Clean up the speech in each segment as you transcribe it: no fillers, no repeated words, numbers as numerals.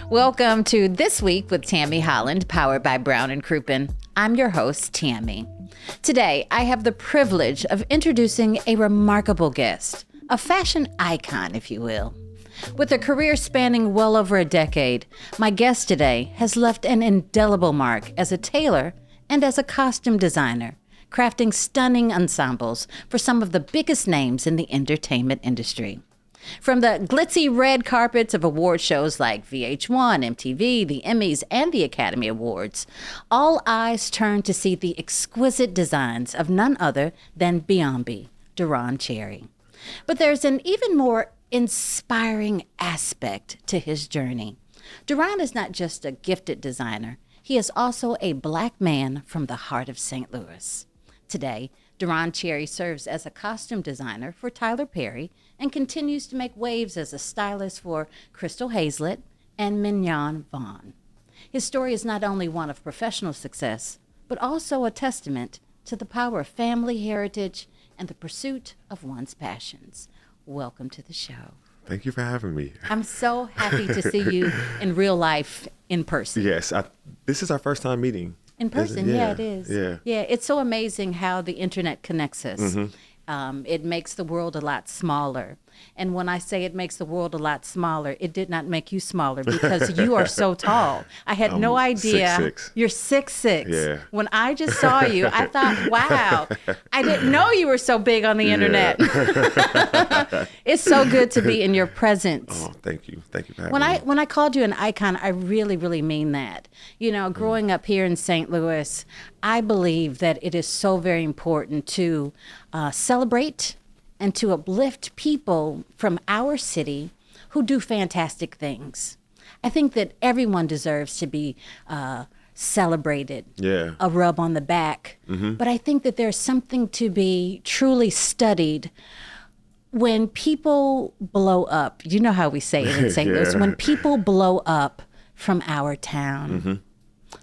Welcome to This Week with Tammie Holland, powered by Brown & Crouppen. I'm your host, Tammie. Today, I have the privilege of introducing a remarkable guest, a fashion icon, if you will. With a career spanning well over a decade, my guest today has left an indelible mark as a tailor and as a costume designer, crafting stunning ensembles for some of the biggest names in the entertainment industry. From the glitzy red carpets of award shows like VH1, MTV, the Emmys, and the Academy Awards, all eyes turn to see the exquisite designs of none other than Beeombi, Derron Cherry. But there's an even more inspiring aspect to his journey. Derron is not just a gifted designer, he is also a Black man from the heart of St. Louis. Today, Derron Cherry serves as a costume designer for Tyler Perry and continues to make waves as a stylist for Crystal Hayslett and Mignon. His story is not only one of professional success, but also a testament to the power of family heritage and the pursuit of one's passions. Welcome to the show. Thank you for having me. I'm so happy to see you in real life, in person. Yes, this is our first time meeting. In person, yeah, it is. Yeah, it's so amazing how the internet connects us. Mm-hmm. It makes the world a lot smaller. And when I say it makes the world a lot smaller, it did not make you smaller because you are so tall. I had no idea. 6'6". You're 6'6". Yeah. When I just saw you, I thought, wow, I didn't know you were so big on the internet. It's so good to be in your presence. Oh, thank you. Thank you for having me. When I called you an icon, I really, really mean that. You know, growing up here in St. Louis, I believe that it is so very important to celebrate and to uplift people from our city who do fantastic things. I think that everyone deserves to be celebrated, a rub on the back. Mm-hmm. But I think that there's something to be truly studied when people blow up. You know how we say it in St. Louis, when people blow up from our town. Mm-hmm.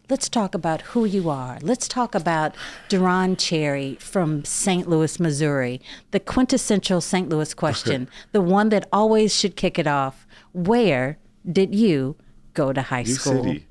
Let's talk about who you are. Let's talk about Derron Cherry from St. Louis, Missouri. The quintessential St. Louis question, the one that always should kick it off. Where did you go to high school? U-City.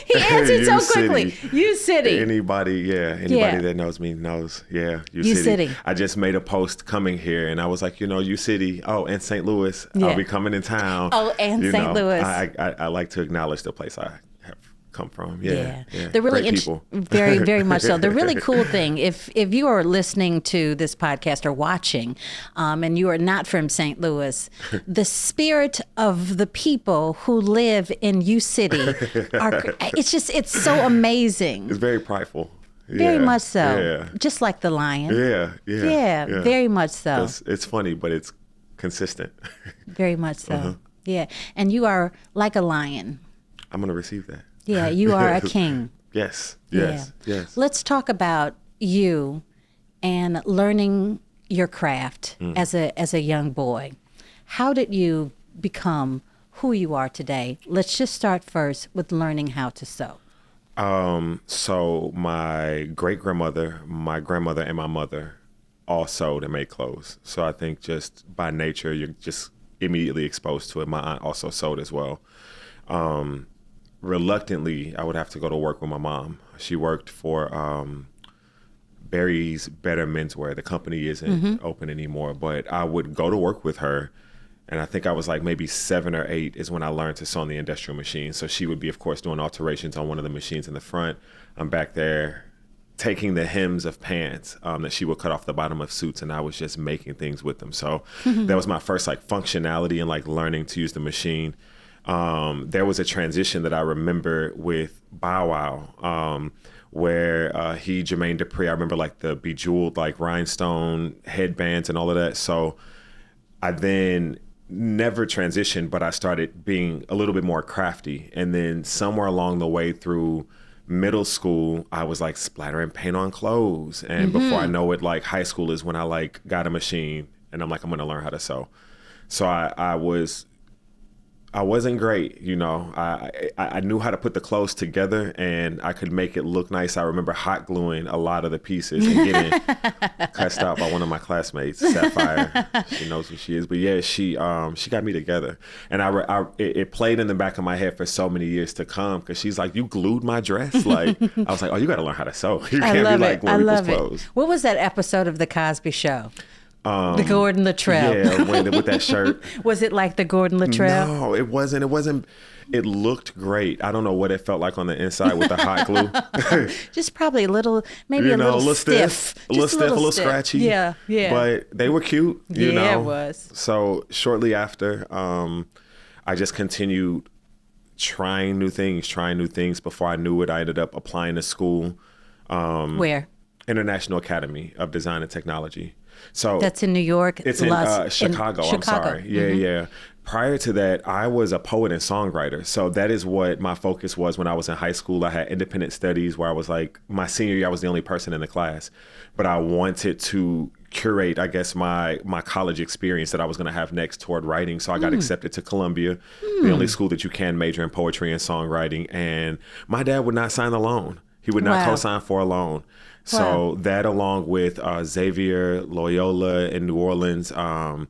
He answered so quickly. U-City. Anybody that knows me knows. Yeah, U-City. I just made a post coming here, and I was like, U-City. Oh, and St. Louis. I'll be coming in town. Oh, and St. Louis. I like to acknowledge the place I have come from. Yeah. The really great people. Very, very much so. The really cool thing, if you are listening to this podcast or watching, and you are not from St. Louis, the spirit of the people who live in U-City it's so amazing. It's very prideful. Very much so. Yeah. Just like the lion. Yeah. Very much so. It's funny, but it's consistent. Very much so. Uh-huh. Yeah. And you are like a lion. I'm going to receive that. Yeah, you are a king. Yes. Let's talk about you and learning your craft as a young boy. How did you become who you are today? Let's just start first with learning how to sew. So my great-grandmother, my grandmother, and my mother all sewed and made clothes. So I think just by nature, you're just immediately exposed to it. My aunt also sewed as well. Reluctantly, I would have to go to work with my mom. She worked for Barry's Better Menswear. The company isn't open anymore, but I would go to work with her. And I think I was like maybe 7 or 8 is when I learned to sew on the industrial machine. So she would be, of course, doing alterations on one of the machines in the front. I'm back there taking the hems of pants that she would cut off the bottom of suits, and I was just making things with them. So that was my first like functionality and like learning to use the machine. There was a transition that I remember with Bow Wow, where Jermaine Dupri, I remember like the bejeweled like rhinestone headbands and all of that. So I then never transitioned, but I started being a little bit more crafty. And then somewhere along the way through middle school, I was like splattering paint on clothes. And before I know it, like high school is when I like got a machine and I'm like, I'm going to learn how to sew. So I was I wasn't great, you know. I knew how to put the clothes together and I could make it look nice. I remember hot gluing a lot of the pieces and getting cussed out by one of my classmates, Sapphire. She knows who she is. But yeah, she got me together. And it played in the back of my head for so many years to come because she's like, you glued my dress? Like, I was like, oh, you got to learn how to sew. You can't be like gluing people's clothes. What was that episode of The Cosby Show? The Gordon Luttrell. Yeah, with that shirt. Was it like the Gordon Luttrell? No, it wasn't. It looked great. I don't know what it felt like on the inside with the hot glue. Just probably a little, maybe a little stiff. A little scratchy. Yeah. But they were cute, you know. Yeah, it was. So shortly after, I just continued trying new things. Before I knew it, I ended up applying to school. Where? International Academy of Design and Technology. So that's in New York. It's in Chicago. I'm sorry. Yeah. Prior to that, I was a poet and songwriter. So that is what my focus was when I was in high school. I had independent studies where I was like, my senior year, I was the only person in the class. But I wanted to curate, I guess, my college experience that I was going to have next toward writing. So I got accepted to Columbia, the only school that you can major in poetry and songwriting. And my dad would not sign the loan. He would not co-sign for a loan. So that, along with Xavier, Loyola in New Orleans, I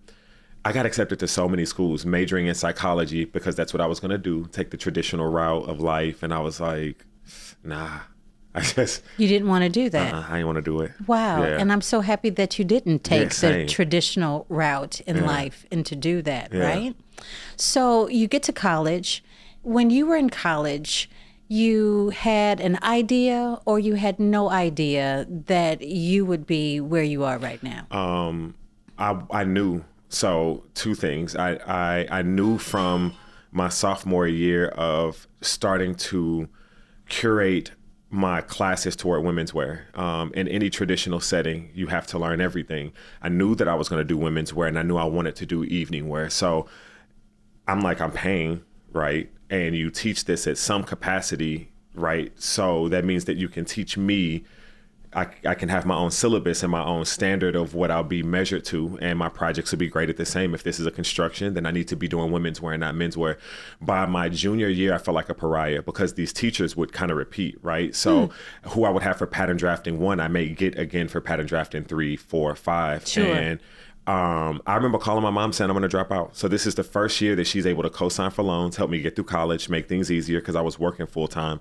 got accepted to so many schools, majoring in psychology because that's what I was going to do, take the traditional route of life. And I was like, nah, You didn't want to do that? I didn't want to do it. Wow. Yeah. And I'm so happy that you didn't take the traditional route in life and to do that, right? So you get to college. When you were in college, you had an idea or you had no idea that you would be where you are right now? I knew. So two things. I knew from my sophomore year of starting to curate my classes toward women's wear. In any traditional setting, you have to learn everything. I knew that I was going to do women's wear and I knew I wanted to do evening wear. So I'm paying, right? And you teach this at some capacity, right? So that means that you can teach me. I can have my own syllabus and my own standard of what I'll be measured to, and my projects will be graded the same. If this is a construction, then I need to be doing women's wear and not men's wear. By my junior year, I felt like a pariah because these teachers would kind of repeat, right? So who I would have for pattern drafting 1, I may get again for pattern drafting 3, 4, 5. Sure. And I remember calling my mom saying I'm going to drop out. So this is the first year that she's able to co-sign for loans, help me get through college, make things easier because I was working full time.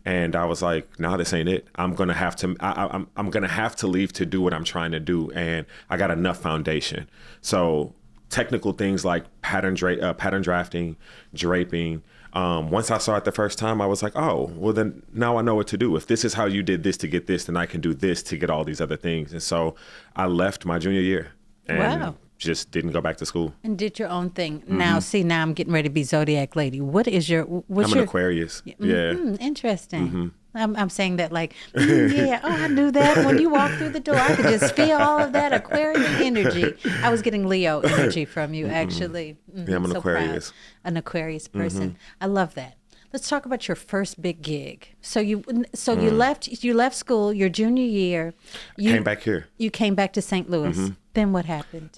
And I was like, nah, this ain't it. I'm going to have to, I'm going to have to leave to do what I'm trying to do. And I got enough foundation. So technical things like pattern drafting, draping. Once I saw it the first time, I was like, oh, well then now I know what to do. If this is how you did this to get this, then I can do this to get all these other things. And so I left my junior year. And just didn't go back to school. And did your own thing. Now I'm getting ready to be Zodiac Lady. I'm an Aquarius. Yeah. Interesting. I'm saying that like, I knew that. When you walked through the door, I could just feel all of that Aquarian energy. I was getting Leo energy from you, actually. Yeah, I'm an Aquarius. An Aquarius person. I love that. Let's talk about your first big gig. So you left school your junior year. You came back here. You came back to St. Louis. Then what happened?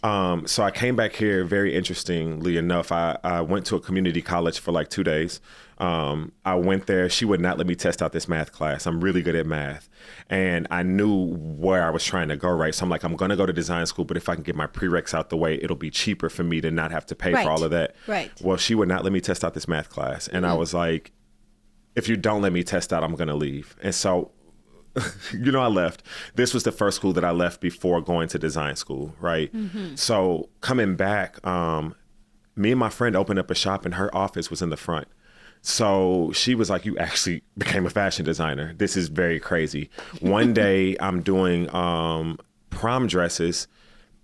So I came back here, very interestingly enough. I went to a community college for like 2 days. I went there. She would not let me test out this math class. I'm really good at math. And I knew where I was trying to go, right? So I'm like, I'm going to go to design school, but if I can get my prereqs out the way, it'll be cheaper for me to not have to pay for all of that. Right. Well, she would not let me test out this math class. And I was like, if you don't let me test out, I'm going to leave. And so I left. This was the first school that I left before going to design school, right? So coming back, me and my friend opened up a shop and her office was in the front. So she was like, you actually became a fashion designer. This is very crazy. One day I'm doing prom dresses.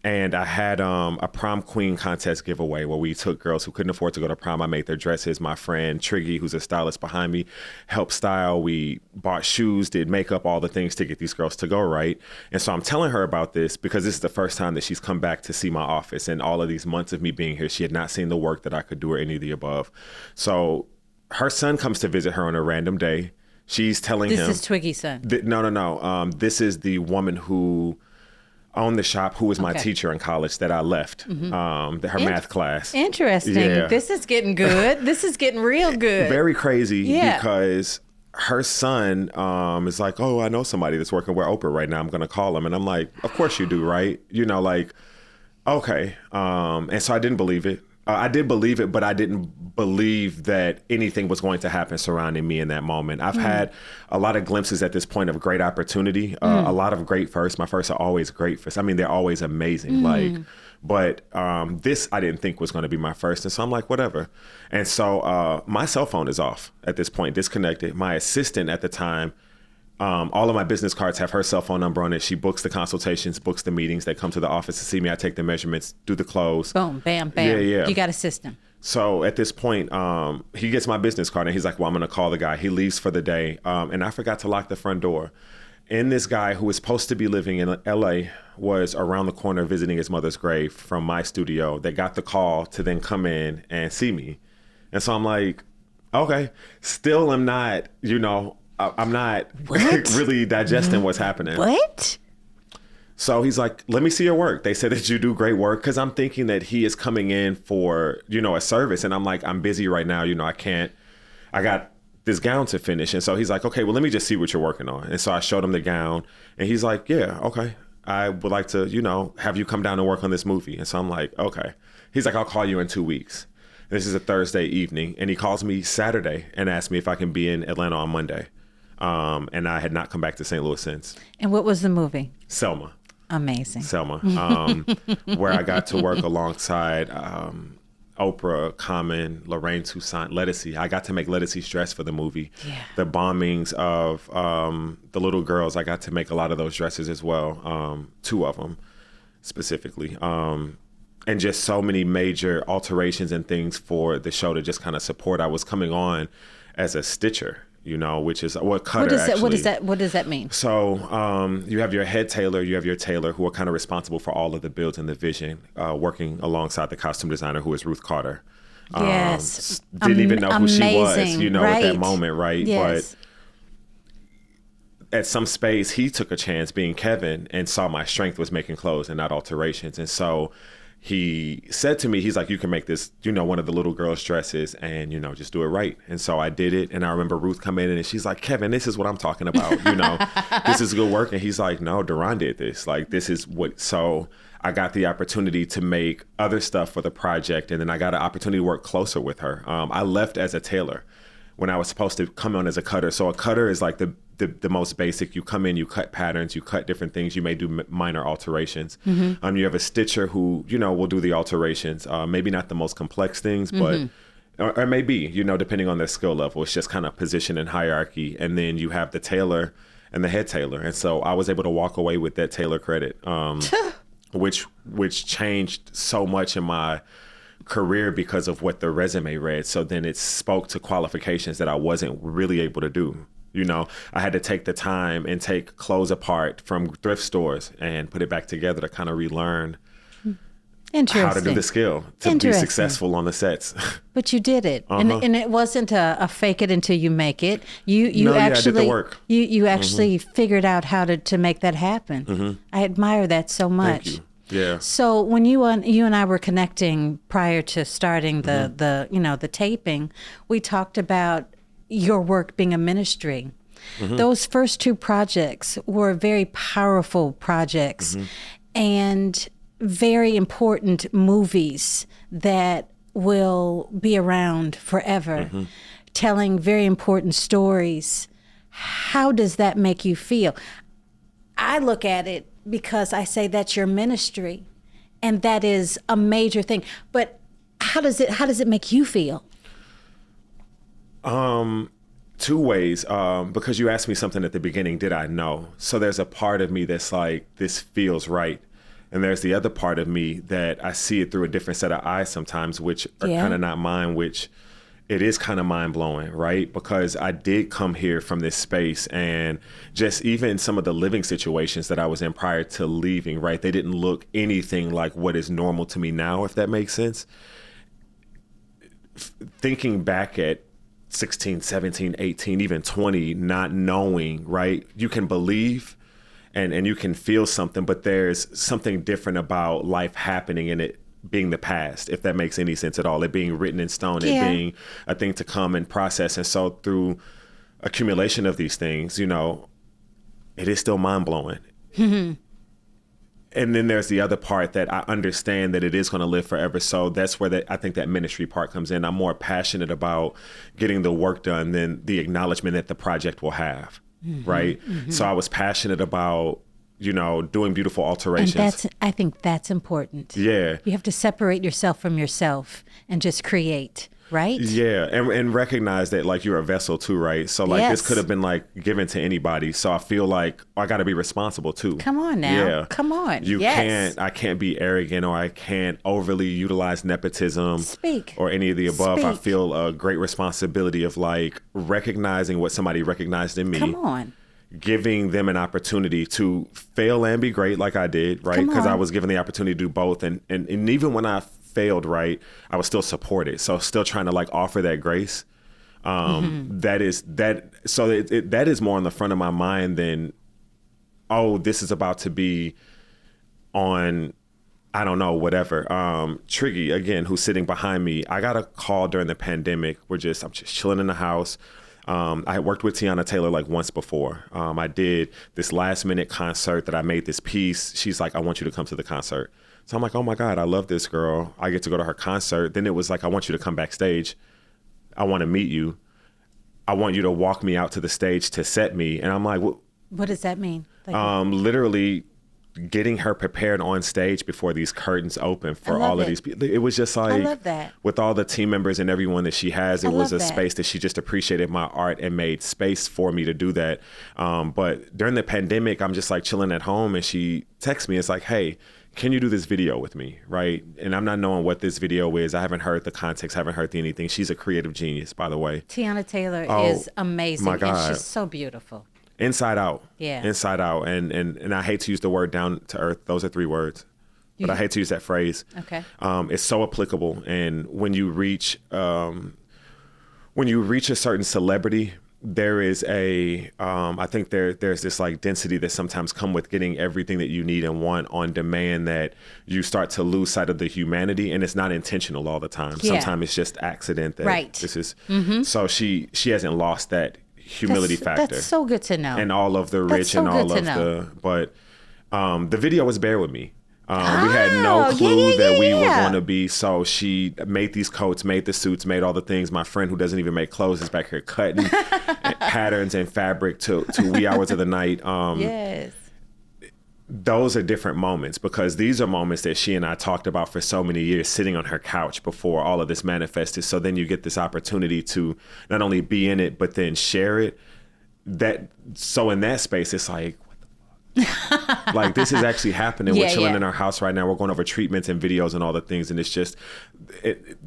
And I had a prom queen contest giveaway where we took girls who couldn't afford to go to prom. I made their dresses. My friend Triggy, who's a stylist behind me, helped style. We bought shoes, did makeup, all the things to get these girls to go, right? And so I'm telling her about this because this is the first time that she's come back to see my office. And all of these months of me being here, she had not seen the work that I could do or any of the above. So her son comes to visit her on a random day. She's telling him. This is Twiggy's son. No. This is the woman who owned the shop, who was my Okay. teacher in college that I left, her math class. Interesting. Yeah. This is getting good. This is getting real good. Very crazy Yeah. because her son is like, oh, I know somebody that's working with Oprah right now. I'm going to call him. And I'm like, of course you do, right? You know, like, okay. And so I didn't believe it. I did believe it, but I didn't believe that anything was going to happen surrounding me in that moment. I've had a lot of glimpses at this point of great opportunity, a lot of great firsts. My firsts are always great firsts. I mean, they're always amazing. But this I didn't think was going to be my first. And so I'm like, whatever. And so my cell phone is off at this point, disconnected. My assistant at the time, all of my business cards have her cell phone number on it. She books the consultations, books the meetings. They come to the office to see me. I take the measurements, do the close. Boom, bam, bam. Yeah. You got a system. So at this point, he gets my business card and he's like, well, I'm going to call the guy. He leaves for the day. And I forgot to lock the front door. And this guy who was supposed to be living in LA was around the corner visiting his mother's grave from my studio that got the call to then come in and see me. And so I'm like, okay, still I'm not, I'm not really digesting what's happening. What? So he's like, let me see your work. They said that you do great work, because I'm thinking that he is coming in for, a service. And I'm like, I'm busy right now. I got this gown to finish. And so he's like, okay, well, let me just see what you're working on. And so I showed him the gown and he's like, yeah, okay. I would like to, have you come down and work on this movie. And so I'm like, okay. He's like, I'll call you in 2 weeks. This is a Thursday evening. And he calls me Saturday and asks me if I can be in Atlanta on Monday. And I had not come back to St. Louis since. And what was the movie? Selma. Amazing. Selma, where I got to work alongside Oprah, Common, Lorraine Toussaint, Lettucey. I got to make Lettucey's dress for the movie. Yeah. The bombings of the little girls, I got to make a lot of those dresses as well, 2 of them specifically. And just so many major alterations and things for the show to just kind of support. I was coming on as a stitcher, which is what cutter actually. What does that mean? So you have your head tailor, you have your tailor, who are kind of responsible for all of the builds and the vision, working alongside the costume designer, who is Ruth Carter. Yes. Didn't even know who she was, Amazing. at that moment, right? Yes. But at some space, he took a chance being Kevin and saw my strength was making clothes and not alterations. And so he said to me, he's like, you can make this, one of the little girl's dresses and, just do it right. And so I did it. And I remember Ruth coming in and she's like, Kevin, this is what I'm talking about. This is good work. And he's like, no, Derron did this. Like, this is what, so I got the opportunity to make other stuff for the project. And then I got an opportunity to work closer with her. I left as a tailor when I was supposed to come on as a cutter. So a cutter is like the most basic. You come in, you cut patterns, you cut different things. You may do minor alterations. Mm-hmm. You have a stitcher who, will do the alterations. Maybe not the most complex things, but or maybe, depending on their skill level. It's just kind of position and hierarchy. And then you have the tailor and the head tailor. And so I was able to walk away with that tailor credit, which changed so much in my career because of what the resume read. So then it spoke to qualifications that I wasn't really able to do. I had to take the time and take clothes apart from thrift stores and put it back together to kind of relearn how to do the skill to be successful on the sets. But you did it. And it wasn't a fake it until you make it. You I actually did the work. You actually figured out how to make that happen. I admire that so much. Thank you. Yeah. So when you and I were connecting prior to starting the taping, we talked about your work being a ministry. Those first 2 projects were very powerful projects and very important movies that will be around forever, telling very important stories. How does that make you feel? I look at it because I say that's your ministry, and that is a major thing. But how does it make you feel? 2 ways, because you asked me something at the beginning, did I know? So there's a part of me that's like, this feels right. And there's the other part of me that I see it through a different set of eyes sometimes, which are kind of not mine, which it is kind of mind blowing, right? Because I did come here from this space, and just even some of the living situations that I was in prior to leaving, right? They didn't look anything like what is normal to me now, if that makes sense. Thinking back at 16, 17, 18, even 20, not knowing, right? You can believe and you can feel something, but there's something different about life happening and it being the past, if that makes any sense at all. It being written in stone, it being a thing to come and process. And so through accumulation of these things, it is still mind blowing. And then there's the other part that I understand that it is going to live forever. So that's where I think that ministry part comes in. I'm more passionate about getting the work done than the acknowledgement that the project will have. Right. So I was passionate about, doing beautiful alterations. And I think that's important. Yeah. You have to separate yourself from yourself and just create. Right? Yeah, and recognize that like you're a vessel too, right? So like this could have been like given to anybody. So I feel like I got to be responsible too. Come on now. Yeah. Come on. I can't be arrogant, or I can't overly utilize nepotism. Or any of the above. I feel a great responsibility of like recognizing what somebody recognized in me. Come on. Giving them an opportunity to fail and be great like I did, right? Because I was given the opportunity to do both. And even when I failed, right, I was still supported. So still trying to like offer that grace. That is more on the front of my mind than, this is about to be on, I don't know, whatever. Triggy, again, who's sitting behind me, I got a call during the pandemic. I'm just chilling in the house. I had worked with Tailor like once before. I did this last minute concert that I made this piece. She's like, I want you to come to the concert. So I'm like, oh my God, I love this girl. I get to go to her concert. Then it was like, I want you to come backstage. I want to meet you. I want you to walk me out to the stage to set me. And I'm like, what does that mean? Literally getting her prepared on stage before these curtains open for all of these people. It was just like, I love that. With all the team members and everyone that she has, it was a space that she just appreciated my art and made space for me to do that. But during the pandemic, I'm just like chilling at home and she texts me. It's like, hey, can you do this video with me, right? And I'm not knowing what this video is. I haven't heard the context, haven't heard anything. She's a creative genius, by the way. Tiana Taylor is amazing. My God. And she's so beautiful. Inside out. Yeah. Inside out. And I hate to use the word down to earth. Those are 3 words. But I hate to use that phrase. Okay. It's so applicable. And when you reach a certain celebrity, there is I think there's this like density that sometimes come with getting everything that you need and want on demand, that you start to lose sight of the humanity, and it's not intentional all the time. Yeah. Sometimes it's just accident that this is, so she hasn't lost that humility factor. That's so good to know. And all of the rich and all of but the video was Bear With Me. We had no clue that we were going to be. So she made these coats, made the suits, made all the things. My friend who doesn't even make clothes is back here cutting patterns and fabric to wee hours of the night. Yes. Those are different moments, because these are moments that she and I talked about for so many years, sitting on her couch before all of this manifested. So then you get this opportunity to not only be in it, but then share it. So in that space, it's like, like this is actually happening. We're chilling in our house right now. We're going over treatments and videos and all the things, and it's just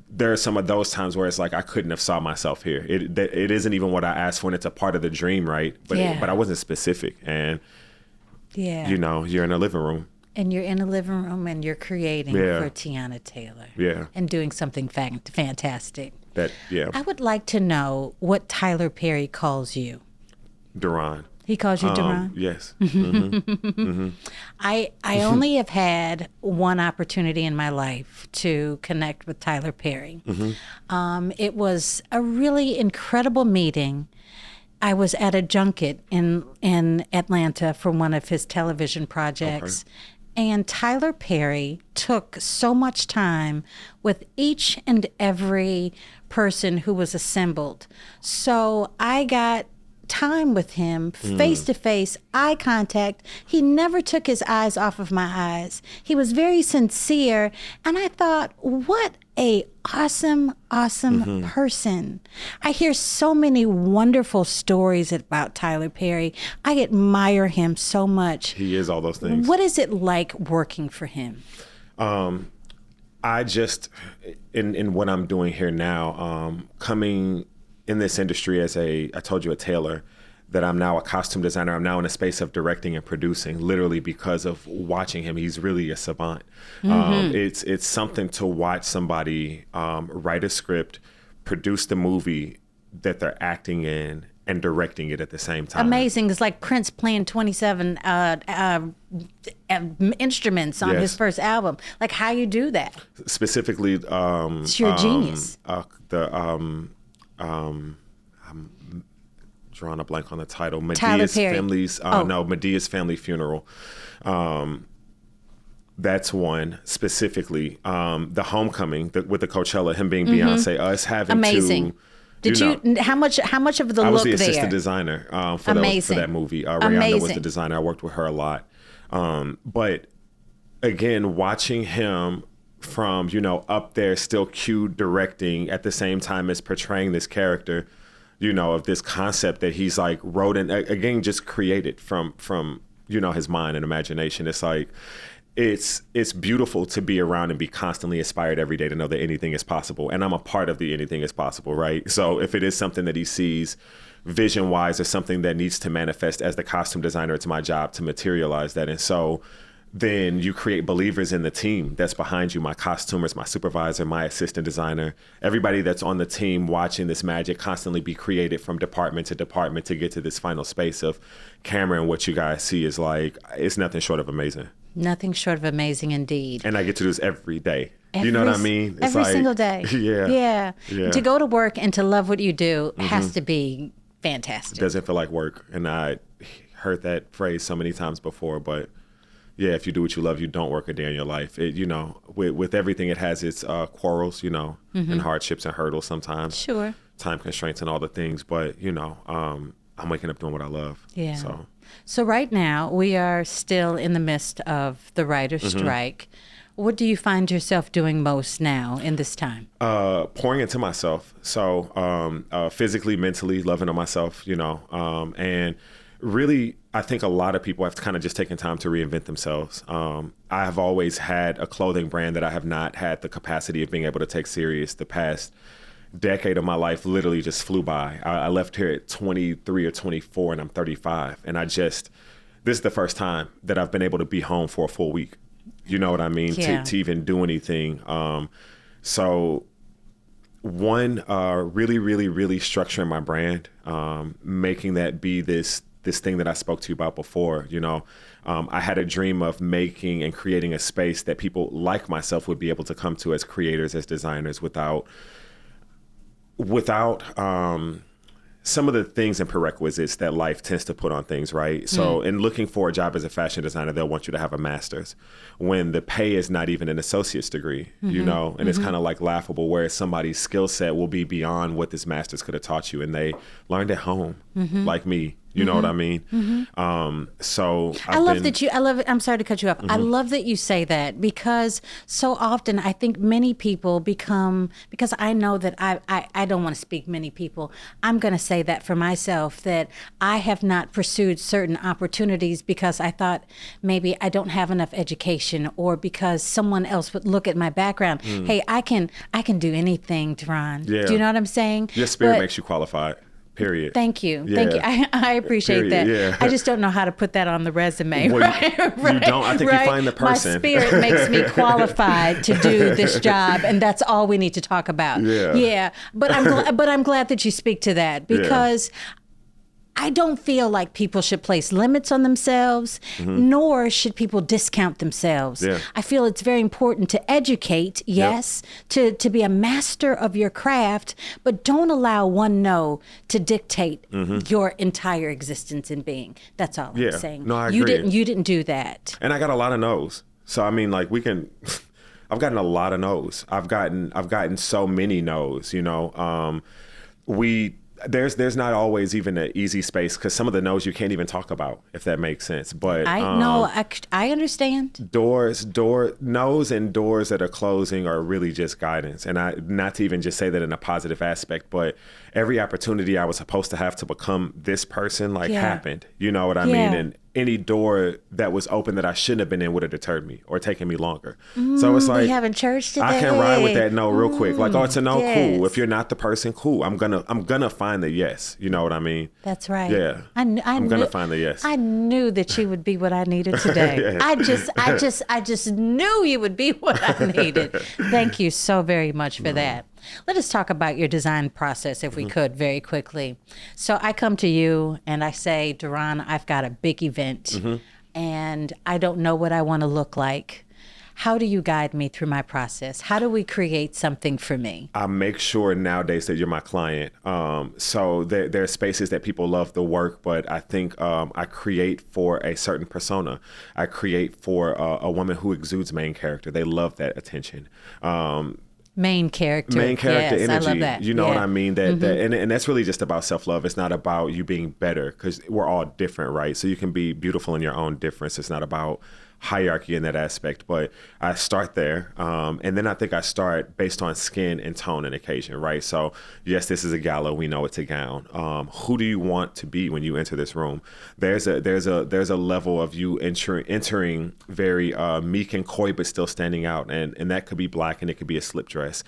there are some of those times where it's like I couldn't have saw myself here. It isn't even what I asked for, and it's a part of the dream, right? But I wasn't specific, and you're in a living room. And you're in a living room and you're creating for Tiana Taylor. Yeah. And doing something fantastic. I would like to know what Tyler Perry calls you. Derron. He calls you Derron? Yes. I only have had one opportunity in my life to connect with Tyler Perry. It was a really incredible meeting. I was at a junket in Atlanta for one of his television projects. Okay. And Tyler Perry took so much time with each and every person who was assembled. So I got time with him, face to face, eye contact. He never took his eyes off of my eyes. He was very sincere. And I thought, what a awesome person. I hear so many wonderful stories about Tyler Perry. I admire him so much. He is all those things. What is it like working for him? I just, in what I'm doing here now, coming in this industry as I told you, a tailor, that I'm now a costume designer. I'm now in a space of directing and producing, literally because of watching him. He's really a savant. It's something to watch somebody write a script, produce the movie that they're acting in, and directing it at the same time. Amazing. It's like Prince playing 27 instruments on his first album. Like, how you do that? Specifically, it's your genius. I'm drawing a blank on the title. Medea's Family Funeral. That's one specifically. The Homecoming with the Coachella, him being Beyonce, us having amazing. How much of the look there? I was the assistant designer for that movie. Rihanna was the designer. I worked with her a lot. But again, watching him from, up there still cue directing at the same time as portraying this character, of this concept that he's like wrote and again, just created from his mind and imagination. It's like, it's beautiful to be around and be constantly inspired every day to know that anything is possible. And I'm a part of the anything is possible, right? So if it is something that he sees vision-wise or something that needs to manifest as the costume designer, it's my job to materialize that. And so then you create believers in the team that's behind you, my costumers, my supervisor, my assistant designer, everybody that's on the team watching this magic constantly be created from department to department to get to this final space of camera. And what you guys see is like, it's nothing short of amazing. Nothing short of amazing indeed. And I get to do this every day. You know what I mean? It's every single day. Yeah. To go to work and to love what you do has to be fantastic. It doesn't feel like work. And I heard that phrase so many times before, but yeah, if you do what you love, you don't work a day in your life. It, with everything, it has its quarrels, and hardships and hurdles sometimes. Sure. Time constraints and all the things. But, I'm waking up doing what I love. Yeah. So right now, we are still in the midst of the writer's strike. What do you find yourself doing most now in this time? Pouring into myself. So physically, mentally, loving on myself, and really, I think a lot of people have kind of just taken time to reinvent themselves. I have always had a clothing brand that I have not had the capacity of being able to take serious. The past decade of my life literally just flew by. I left here at 23 or 24 and I'm 35. And this is the first time that I've been able to be home for a full week. You know what I mean? Yeah. To even do anything. So one, really, really, really structuring my brand, making that be this thing that I spoke to you about before. I had a dream of making and creating a space that people like myself would be able to come to as creators, as designers, without some of the things and prerequisites that life tends to put on things, right? So in looking for a job as a fashion designer, they'll want you to have a master's when the pay is not even an associate's degree, and it's kind of like laughable, where somebody's skill set will be beyond what this master's could have taught you. And they learned at home, like me. You know what I mean? So I love it. I'm sorry to cut you off. I love that you say that, because so often I think many people because I know that I don't want to speak many people. I'm going to say that for myself, that I have not pursued certain opportunities because I thought maybe I don't have enough education, or because someone else would look at my background. Hey, I can do anything, Derron. Yeah. Do you know what I'm saying? Your spirit makes you qualified. Period. Thank you. Yeah. Thank you. I appreciate that. Yeah. I just don't know how to put that on the resume. Well, right? You don't. I think you find the person. My spirit makes me qualified to do this job, and that's all we need to talk about. Yeah. But I'm glad that you speak to that, because I don't feel like people should place limits on themselves, nor should people discount themselves. Yeah. I feel it's very important to educate, yes, to be a master of your craft, but don't allow one no to dictate your entire existence and being. That's all I'm saying. No, I agree. You didn't do that. And I got a lot of no's. So I mean, like, I've gotten a lot of no's. I've gotten so many no's, There's not always even an easy space, because some of the no's you can't even talk about, if that makes sense. But I understand. No's and doors that are closing are really just guidance. And not to even just say that in a positive aspect, but every opportunity I was supposed to have to become this person happened. You know what I mean? And any door that was open that I shouldn't have been in would have deterred me or taken me longer. So it's like, we having church today. I can ride with that no real quick. Like, oh, it's a no, yes. cool. If you're not the person, cool. I'm gonna find the yes. You know what I mean? That's right. Yeah. I'm gonna find the yes. I knew that you would be what I needed today. I just knew you would be what I needed. Thank you so very much for that. Let us talk about your design process, if we could, very quickly. So I come to you and I say, Derron, I've got a big event and I don't know what I want to look like. How do you guide me through my process? How do we create something for me? I make sure nowadays that you're my client. So there are spaces that people love the work, but I think I create for a certain persona. I create for a woman who exudes main character. They love that attention. Main character yes, energy. I love that. You know what I mean? And that's really just about self-love. It's not about you being better, because we're all different, right? So you can be beautiful in your own difference. It's not about hierarchy in that aspect, but I start there. And then I think I start based on skin and tone and occasion, right? So yes, this is a gala. We know it's a gown. Who do you want to be when you enter this room? There's a level of you entering very meek and coy, but still standing out. And that could be black and it could be a slip dress.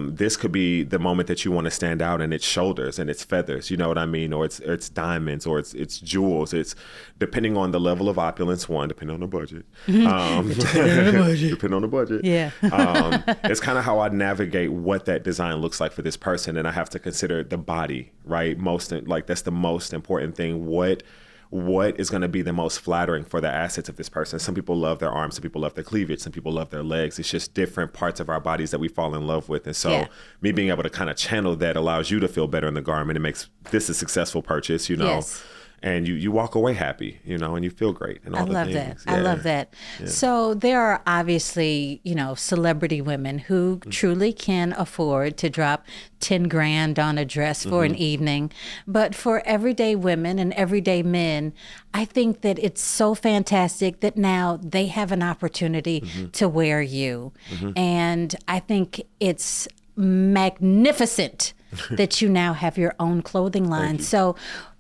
This could be the moment that you want to stand out, and it's shoulders and it's feathers, you know what I mean? Or it's diamonds, or it's jewels. It's depending on the level of opulence, depending on the budget. Depending on the budget. Yeah. It's kind of how I navigate what that design looks like for this person. And I have to consider the body, right? That's the most important thing. What is going to be the most flattering for the assets of this person? Some people love their arms, some people love their cleavage, some people love their legs. It's just different parts of our bodies that we fall in love with. And so me being able to kind of channel that allows you to feel better in the garment. It makes this a successful purchase, you know. Yes. And you walk away happy, you know, and you feel great and all the things. I love that. Yeah. So there are obviously, celebrity women who truly can afford to drop 10 grand on a dress for an evening. But for everyday women and everyday men, I think that it's so fantastic that now they have an opportunity to wear you. And I think it's magnificent that you now have your own clothing line. So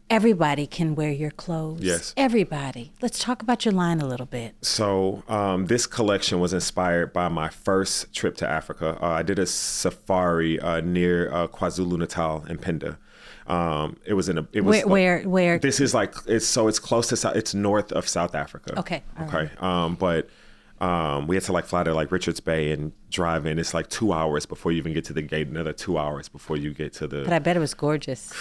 everybody can wear your clothes. Yes. Everybody. Let's talk about your line a little bit. So this collection was inspired by my first trip to Africa. I did a safari near KwaZulu-Natal and Penda. Where? This is it's close to it's north of South Africa. Okay. Okay. But we had to fly to Richards Bay and drive in. It's 2 hours before you even get to the gate. Another 2 hours before you get to the. But I bet it was gorgeous.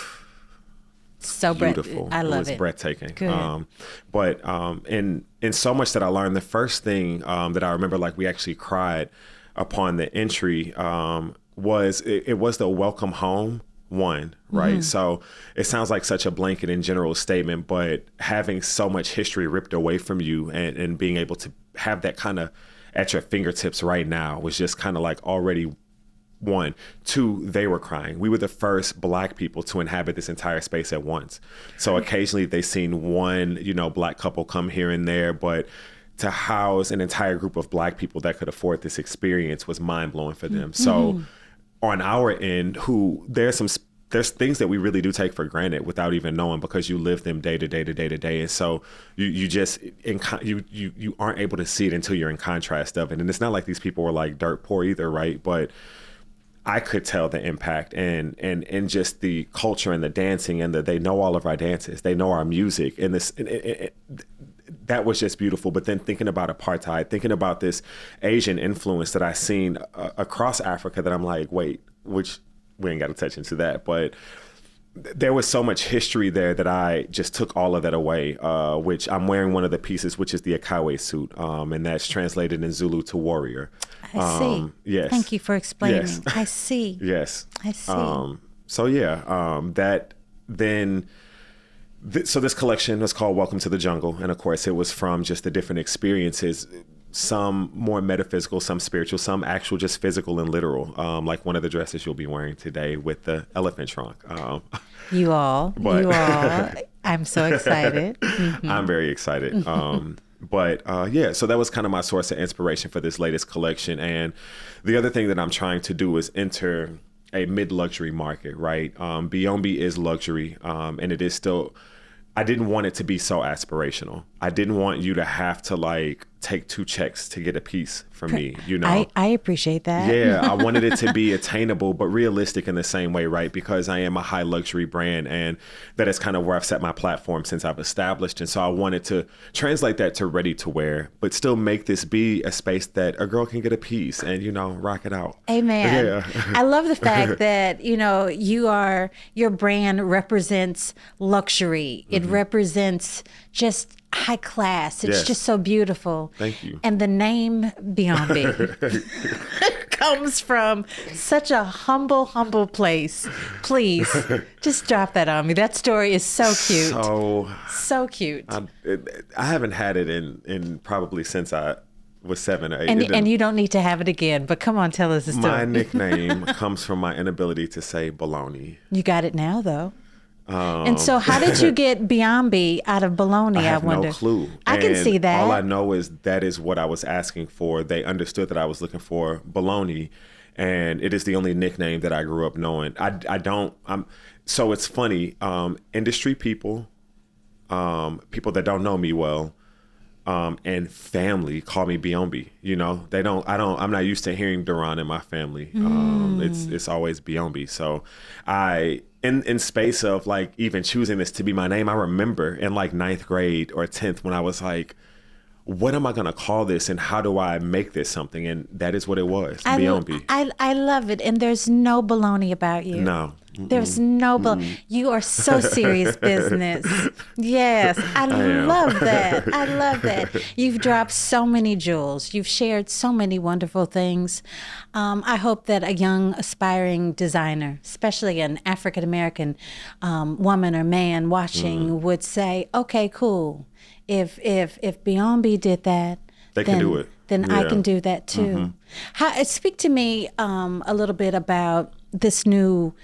So beautiful. I love it. It was breathtaking. Good. But in so much that I learned, the first thing that I remember, we actually cried upon the entry, was it was the welcome home one, right? So it sounds like such a blanket and general statement, but having so much history ripped away from you and being able to have that kind of at your fingertips right now was just kind of already. One, two, they were crying. We were the first Black people to inhabit this entire space at once. So occasionally they seen one, Black couple come here and there, but to house an entire group of Black people that could afford this experience was mind blowing for them. So on our end, there's things that we really do take for granted without even knowing, because you live them day to day to day to day. And so you aren't able to see it until you're in contrast of it. And it's not like these people were dirt poor either, right? But I could tell the impact and just the culture and the dancing, and they know all of our dances, they know our music, and that was just beautiful. But then thinking about apartheid, thinking about this Asian influence that I seen across Africa, that I'm wait, which we ain't got to touch into that, but there was so much history there that I just took all of that away, which I'm wearing one of the pieces, which is the Akawe suit, and that's translated in Zulu to warrior. I see. Yes. Thank you for explaining. Yes. I see. Yes. I see. So this collection was called Welcome to the Jungle. And of course, it was from just the different experiences, some more metaphysical, some spiritual, some actual, just physical and literal. Like one of the dresses you'll be wearing today with the elephant trunk. You all. I'm so excited. I'm very excited. So that was kind of my source of inspiration for this latest collection. And the other thing that I'm trying to do is enter a mid-luxury market, right? Beeombi is luxury, and it is still, I didn't want it to be so aspirational. I didn't want you to have to take 2 checks to get a piece from me, you know. I appreciate that. Yeah, I wanted it to be attainable, but realistic in the same way, right? Because I am a high luxury brand, and that is kind of where I've set my platform since I've established. And so I wanted to translate that to ready to wear, but still make this be a space that a girl can get a piece and, you know, rock it out. Amen. Yeah. I love the fact that, you know, your brand represents luxury. It represents just high class. It's Yes. just so beautiful. Thank you. And the name Beeombi comes from such a humble place. Please, just drop that on me. That story is so cute. So cute. I haven't had it in probably since I was 7 or 8. And you don't need to have it again, but come on, tell us the story. My nickname comes from my inability to say baloney. You got it now, though. And so how did you get Beeombi out of baloney, I wonder? No clue. I can see that. All I know is that is what I was asking for. They understood that I was looking for baloney, and it is the only nickname that I grew up knowing. So it's funny, industry people, people that don't know me well, and family call me Beeombi. You know, I'm not used to hearing Derron in my family. It's always Beeombi. So in space of like even choosing this to be my name, I remember in like 9th grade or 10th when I was like, what am I going to call this and how do I make this something? And that is what it was, Beeombi. I love it. And there's no baloney about you. No. There's no baloney. You are so serious business. Yes. I love that. I love that. You've dropped so many jewels. You've shared so many wonderful things. I hope that a young aspiring designer, especially an African-American woman or man watching would say, okay, cool. If Beeombi did that, they can do it. Then I can do that too. Speak to me a little bit about this new,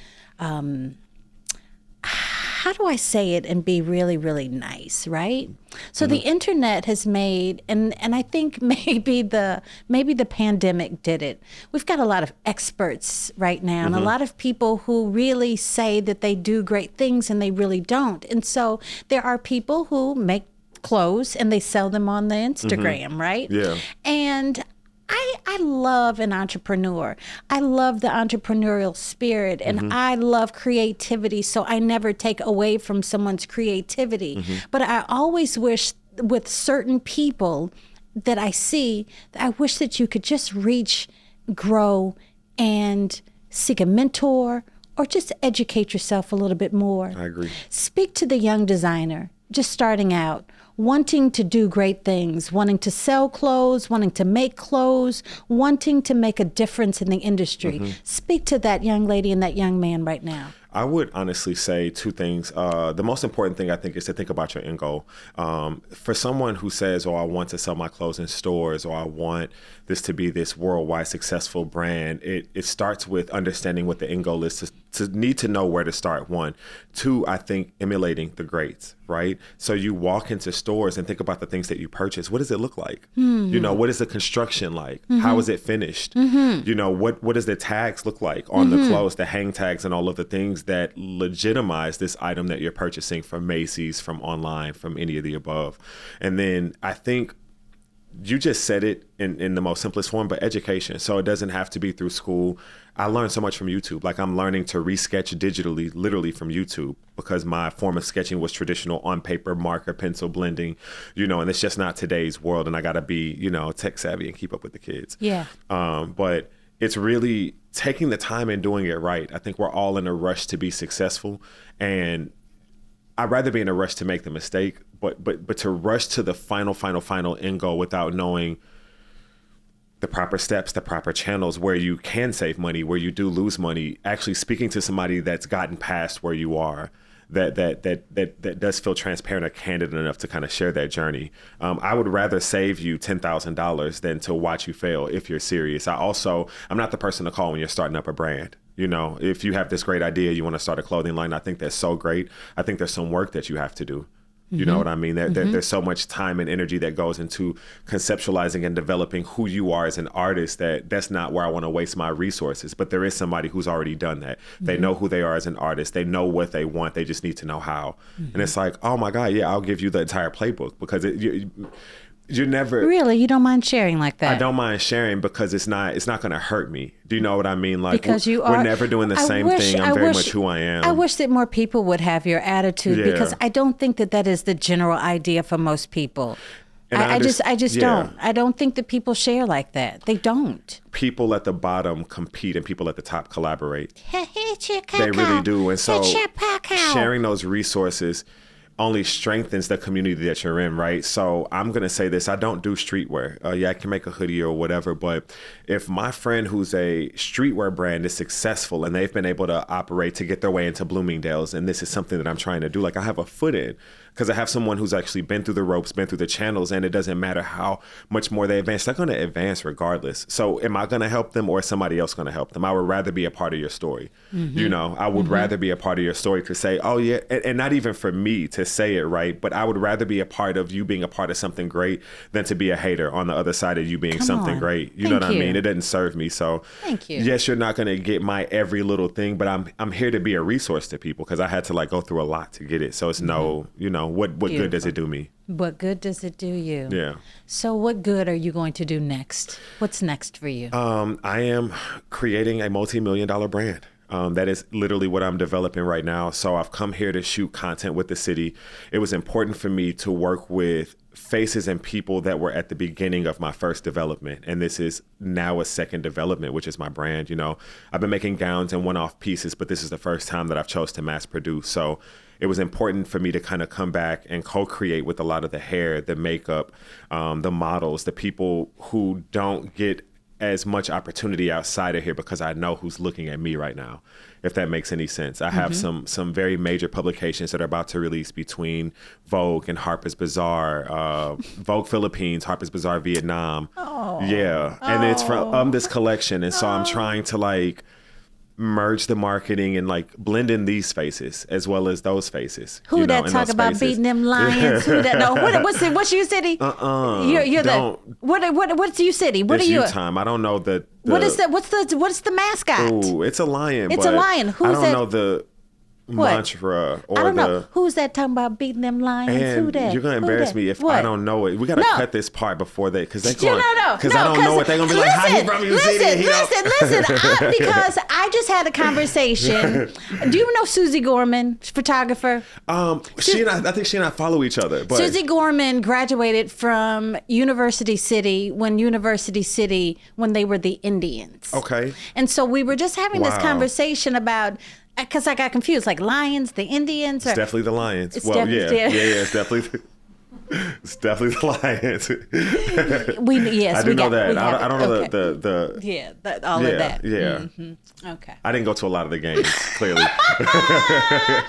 how do I say it and be really, really nice, right? So the internet has made, and I think maybe the pandemic did it. We've got a lot of experts right now, and a lot of people who really say that they do great things and they really don't. And so there are people who make clothes and they sell them on the Instagram, right? Yeah. And I love an entrepreneur. I love the entrepreneurial spirit, and I love creativity, so I never take away from someone's creativity. But I always wish with certain people that I see, I wish that you could just reach, grow, and seek a mentor or just educate yourself a little bit more. I agree. Speak to the young designer just starting out, wanting to do great things, wanting to sell clothes, wanting to make clothes, wanting to make a difference in the industry. Speak to that young lady and that young man right now. I would honestly say 2 things. The most important thing I think is to think about your end goal. For someone who says, oh, I want to sell my clothes in stores, or I want this to be this worldwide successful brand, it starts with understanding what the end goal is, to need to know where to start, 1. 2, I think emulating the greats, right? So you walk into stores and think about the things that you purchase. What does it look like? You know, what is the construction like? How is it finished? You know, what does the tags look like on the clothes, the hang tags and all of the things that legitimize this item that you're purchasing from Macy's, from online, from any of the above. And then I think you just said it in the most simplest form, but education. So it doesn't have to be through school. I learned so much from YouTube. Like I'm learning to resketch digitally, literally from YouTube, because my form of sketching was traditional on paper, marker, pencil, blending, you know, and it's just not today's world. And I got to be, you know, tech savvy and keep up with the kids. Yeah. But it's really taking the time and doing it right. I think we're all in a rush to be successful, and I'd rather be in a rush to make the mistake, but to rush to the final end goal without knowing the proper steps, the proper channels where you can save money, where you do lose money, actually speaking to somebody that's gotten past where you are, that does feel transparent or candid enough to kind of share that journey. I would rather save you $10,000 than to watch you fail if you're serious. I'm not the person to call when you're starting up a brand. You know, if you have this great idea, you want to start a clothing line, I think that's so great. I think there's some work that you have to do. You know what I mean? There's so much time and energy that goes into conceptualizing and developing who you are as an artist that's not where I want to waste my resources. But there is somebody who's already done that. They know who they are as an artist. They know what they want. They just need to know how. And it's like, oh my God, yeah, I'll give you the entire playbook, because you're never Really, you don't mind sharing like that? I don't mind sharing because it's not going to hurt me. Do you know what I mean? Like because we're never doing the same thing. I'm very much who I am. I wish that more people would have your attitude because I don't think that is the general idea for most people. And I just don't. I don't think that people share like that. They don't. People at the bottom compete and people at the top collaborate. They really do. And so sharing those resources only strengthens the community that you're in, right? So I'm going to say this. I don't do streetwear. I can make a hoodie or whatever, but if my friend who's a streetwear brand is successful and they've been able to operate to get their way into Bloomingdale's, and this is something that I'm trying to do, like I have a foot in, because I have someone who's actually been through the ropes, been through the channels, and it doesn't matter how much more they advance. They're going to advance regardless. So am I going to help them or is somebody else going to help them? I would rather be a part of your story. You know, I would rather be a part of your story to say, oh yeah, and not even for me to say it, right? But I would rather be a part of you being a part of something great than to be a hater on the other side of you being something great. You know what I mean? It doesn't serve me. So thank you. Yes, you're not going to get my every little thing, but I'm here to be a resource to people because I had to like go through a lot to get it. So it's no, you know, what good does it do me? What good does it do you? Yeah. So what good are you going to do next? What's next for you? I am creating a multi-million-dollar brand. That is literally what I'm developing right now. So I've come here to shoot content with the city. It was important for me to work with faces and people that were at the beginning of my first development. And this is now a second development, which is my brand. You know, I've been making gowns and one-off pieces, but this is the first time that I've chose to mass produce. So it was important for me to kind of come back and co-create with a lot of the hair, the makeup, the models, the people who don't get as much opportunity outside of here because I know who's looking at me right now, if that makes any sense. I have some very major publications that are about to release between Vogue and Harper's Bazaar, Vogue Philippines, Harper's Bazaar Vietnam. And it's from this collection. And so I'm trying to like merge the marketing and like blend in these faces as well as those faces. Who that talk about spaces. Beating them lions? Who that? No, what's your city? You're the what's your city? What are you? Time. I don't know the. What is that? What's the mascot? Ooh, it's a lion. It's a lion. Who's I don't that? know the mantra or I don't know. Who's that talking about beating them lions? And who that? You're gonna embarrass me if I don't know it. We gotta cut this part before they, because they going. Because I don't know what they're gonna be like. How you from your city? Listen. Because I just had a conversation. Do you know Susie Gorman, photographer? I think she and I follow each other. But Susie Gorman graduated from University City when they were the Indians. Okay. And so we were just having this conversation about. Because I got confused, like lions, the Indians. It's definitely the lions. It's definitely the lions. I do know that. I don't know the all of that. Yeah. Mm-hmm. Okay. I didn't go to a lot of the games. Clearly,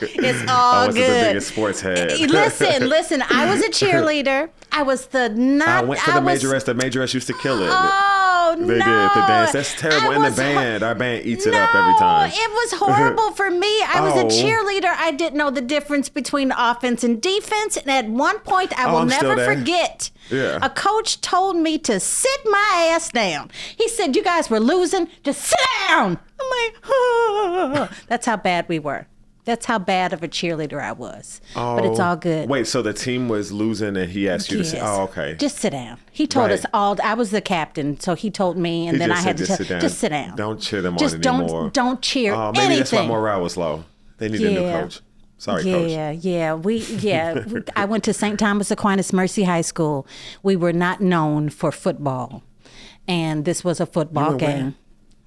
it's all I wasn't good. the biggest sports head. Listen. I was a cheerleader. I was the not. I went for the majoress. The majoress used to kill it. Oh no! They did the dance. That's terrible. In the band, our band eats it up every time. It was horrible for me. I was a cheerleader. I didn't know the difference between offense and defense. And at one point, I will never forget. Yeah. A coach told me to sit my ass down. He said, "You guys were losing. Just sit down." I'm like, oh. That's how bad we were. That's how bad of a cheerleader I was. Oh, but it's all good. Wait, so the team was losing and he asked you to sit? Oh, okay. Just sit down. He told us all. I was the captain, so he told me, and then I had to just sit down. Don't cheer them on anymore. Don't cheer anything. Maybe that's why morale was low. They need a new coach. Sorry, coach. I went to St. Thomas Aquinas Mercy High School. We were not known for football, and this was a football game. Where?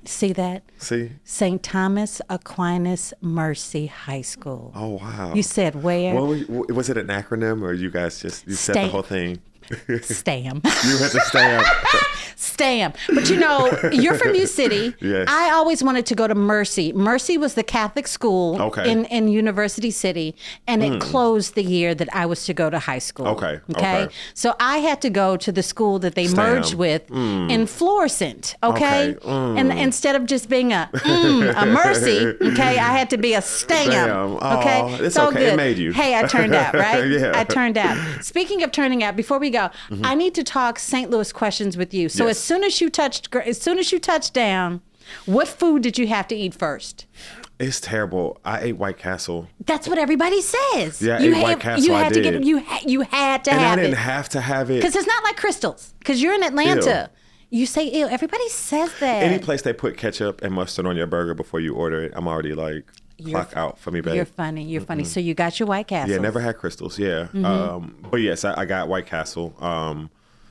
See that? See? St. Thomas Aquinas Mercy High School. Oh, wow. You said where? Was it an acronym or you guys said the whole thing? STAM. You had to STAM. STAM. But you know, you're from U City. Yes. I always wanted to go to Mercy. Mercy was the Catholic school in University City, and it closed the year that I was to go to high school. Okay. So I had to go to the school that they merged with in Florissant. Okay. And instead of just being a Mercy, I had to be a STAM. Okay. Oh, it's so okay. Good. It made you. Hey, I turned out, right? Yeah. I turned out. Speaking of turning out, before we go, I need to talk St. Louis questions with you. So as soon as you touched down, What food did you have to eat first? It's terrible. I ate White Castle. That's what everybody says. Yeah, I ate White Castle. You had I to did. you had to And have I didn't it. have to have it. Because it's not like Crystal's. Because you're in Atlanta. You say ew. Everybody says that. Any place they put ketchup and mustard on your burger before you order it, I'm already like, clock out for me, babe. You're funny. You're funny. So you got your White Castle. Yeah, never had Crystals. Yeah. But yes, I got White Castle.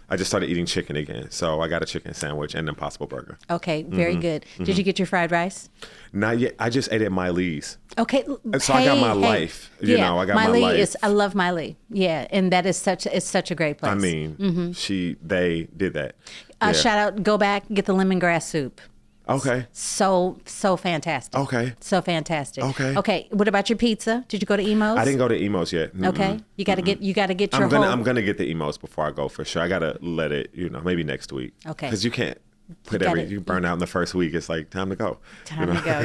I just started eating chicken again. So I got a chicken sandwich and an Impossible Burger. Okay, very good. Did you get your fried rice? Not yet. I just ate at Miley's. Okay. So I got my life. You know, I got my life. I love Miley. Yeah, and that is such a great place. I mean, they did that. Shout out, go back, get the lemongrass soup. Okay. So fantastic. Okay. So fantastic. Okay. Okay. What about your pizza? Did you go to Emo's? I didn't go to Emo's yet. Okay. You got to get your I'm gonna get the Emo's before I go for sure. I gotta let it, maybe next week. Okay. Because you can't you burn out in the first week. It's like time to go. Time to go.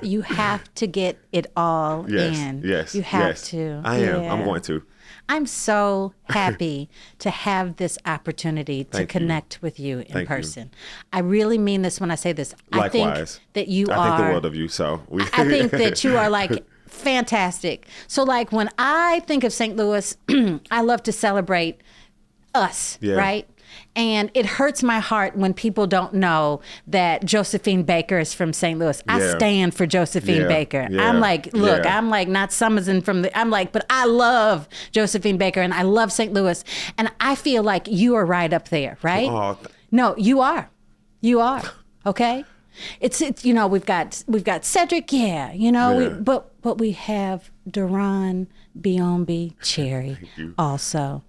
You have to get it all in. Yes. You have to. I am. I'm going to. I'm so happy to have this opportunity to connect with you in person. I really mean this when I say this. Likewise. I think that you I are. think the world of you. So I think that you are like fantastic. So like when I think of St. Louis, I love to celebrate us, right? And it hurts my heart when people don't know that Josephine Baker is from St. Louis. I stand for Josephine Baker. I'm like, look, I'm like not Summerson but I love Josephine Baker and I love St. Louis. And I feel like you are right up there, right? Oh, no, you are. You are. Okay? It's we've got Cedric, but we have Derron Beeombi Cherry also.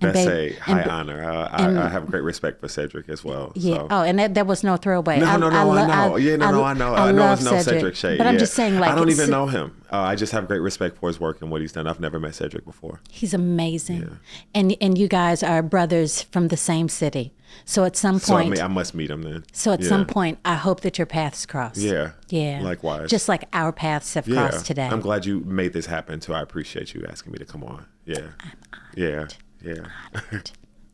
That's a high honor. I have great respect for Cedric as well. Yeah. So. Oh, and that was no throwaway. I know. I know. I know it's no Cedric shade. But I'm just saying, like, I don't even know him. I just have great respect for his work and what he's done. I've never met Cedric before. He's amazing. Yeah. And you guys are brothers from the same city. So at some point... I must meet him then. So at some point, I hope that your paths cross. Yeah. Yeah. Likewise. Just like our paths have crossed today. I'm glad you made this happen, too. I appreciate you asking me to come on. Yeah. I'm honored. Yeah.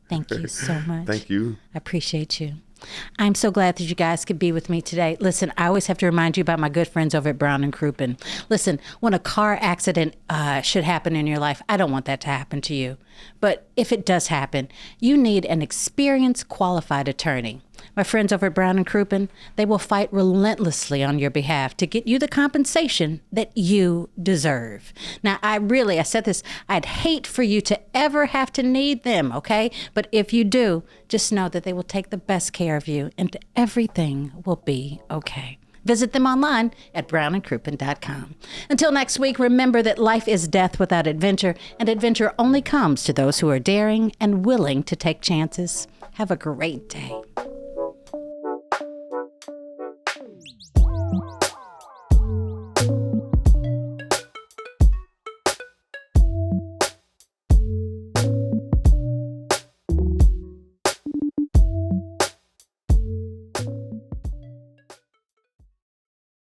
Thank you so much. Thank you. I appreciate you. I'm so glad that you guys could be with me today. Listen, I always have to remind you about my good friends over at Brown and Crouppen. Listen, when a car accident should happen in your life, I don't want that to happen to you. But if it does happen, you need an experienced, qualified attorney. My friends over at Brown and Crouppen, they will fight relentlessly on your behalf to get you the compensation that you deserve. Now, I said this, I'd hate for you to ever have to need them, okay? But if you do, just know that they will take the best care of you and everything will be okay. Visit them online at brownandcrouppen.com. Until next week, remember that life is death without adventure, and adventure only comes to those who are daring and willing to take chances. Have a great day.